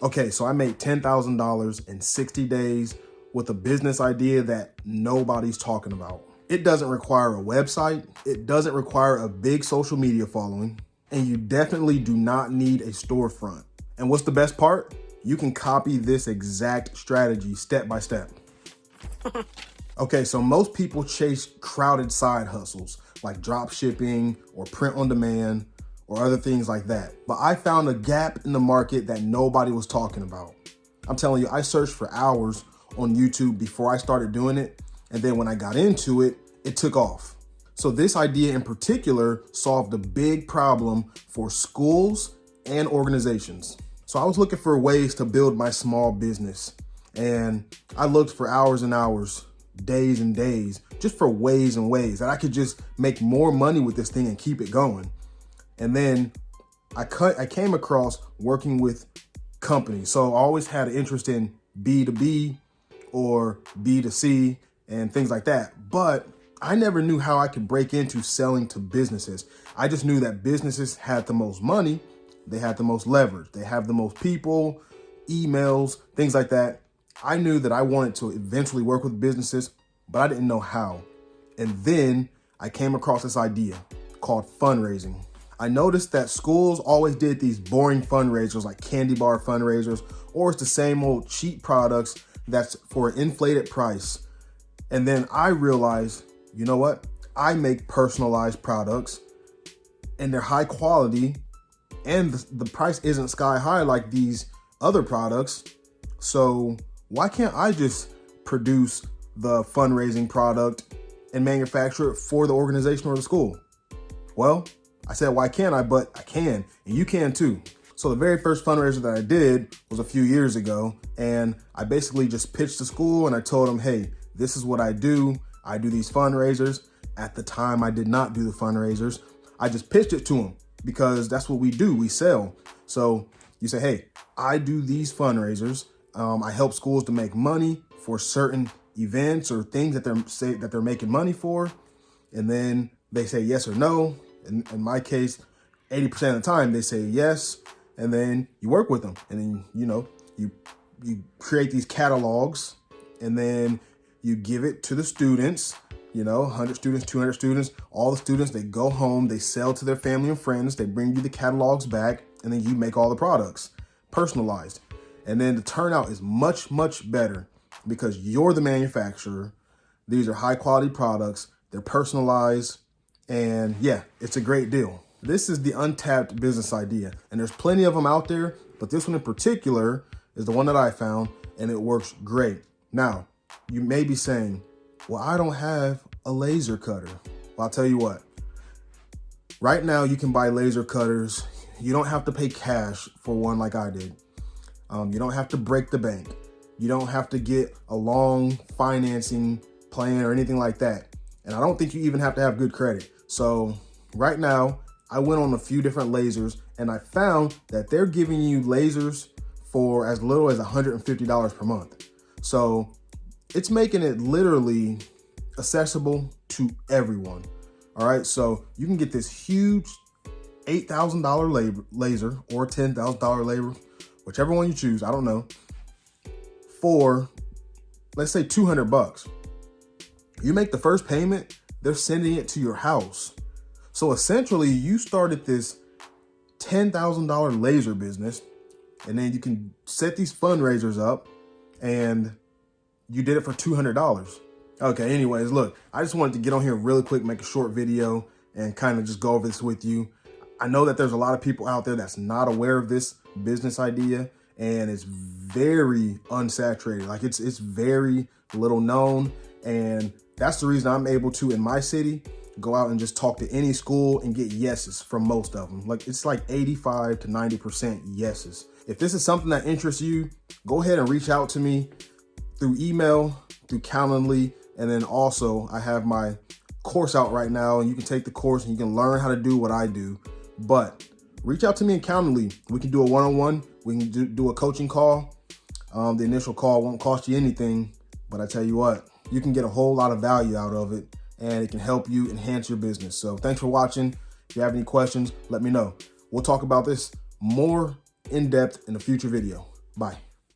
Okay, so I made $10,000 in 60 days with a business idea that nobody's talking about. It doesn't require a website. It doesn't require a big social media following. And you definitely do not need a storefront. And what's the best part? You can copy this exact strategy step by step. Okay, so most people chase crowded side hustles like drop shipping or print on demand or other things like that. But I found a gap in the market that nobody was talking about. I'm telling you, I searched for hours on YouTube before I started doing it. And then when I got into it, it took off. So this idea in particular solved a big problem for schools and organizations. So I was looking for ways to build my small business. And I looked for hours and hours, days and days, just for ways and ways that I could just make more money with this thing and keep it going. And then I came across working with companies. So I always had an interest in B2B or B2C and things like that. But I never knew how I could break into selling to businesses. I just knew that businesses had the most money, they had the most leverage, they have the most people, emails, things like that. I knew that I wanted to eventually work with businesses, but I didn't know how. And then I came across this idea called fundraising. I noticed that schools always did these boring fundraisers like candy bar fundraisers, or it's the same old cheap products that's for an inflated price. And then I realized, you know what? I make personalized products and they're high quality and the price isn't sky high like these other products. So why can't I just produce the fundraising product and manufacture it for the organization or the school? Well, I said, why can't I? But I can, and you can too. So the very first fundraiser that I did was a few years ago, and I basically just pitched the school and I told them, hey, this is what I do. I do these fundraisers. At the time, I did not do the fundraisers. I just pitched it to them because that's what we do. We sell. So you say, hey, I do these fundraisers. I help schools to make money for certain events or things that they're making money for. And then they say yes or no. In my case, 80% of the time they say yes. And then you work with them. And then, you create these catalogs and then you give it to the students, 100 students, 200 students, all the students, they go home, they sell to their family and friends, they bring you the catalogs back, and then you make all the products personalized. And then the turnout is much, much better because you're the manufacturer. These are high quality products. They're personalized. And yeah, it's a great deal. This is the untapped business idea. And there's plenty of them out there, but this one in particular is the one that I found and it works great. Now, you may be saying, well, I don't have a laser cutter. Well, I'll tell you what, right now you can buy laser cutters. You don't have to pay cash for one like I did. You don't have to break the bank. You don't have to get a long financing plan or anything like that. And I don't think you even have to have good credit. So right now I went on a few different lasers and I found that they're giving you lasers for as little as $150 per month. So it's making it literally accessible to everyone. All right. So you can get this huge $8,000 laser or $10,000 laser, whichever one you choose. I don't know, for let's say $200. You make the first payment, they're sending it to your house. So essentially you started this $10,000 laser business, and then you can set these fundraisers up and you did it for $200. Okay, anyways, look, I just wanted to get on here really quick, make a short video and kind of just go over this with you. I know that there's a lot of people out there that's not aware of this business idea and it's very unsaturated. Like it's very little known. And that's the reason I'm able to, in my city, go out and just talk to any school and get yeses from most of them. Like it's like 85 to 90% yeses. If this is something that interests you, go ahead and reach out to me through email, through Calendly. And then also I have my course out right now and you can take the course and you can learn how to do what I do. But reach out to me in Calendly. We can do a one-on-one. We can do a coaching call. The initial call won't cost you anything, but I tell you what, you can get a whole lot of value out of it and it can help you enhance your business. So thanks for watching. If you have any questions, let me know. We'll talk about this more in depth in a future video. Bye.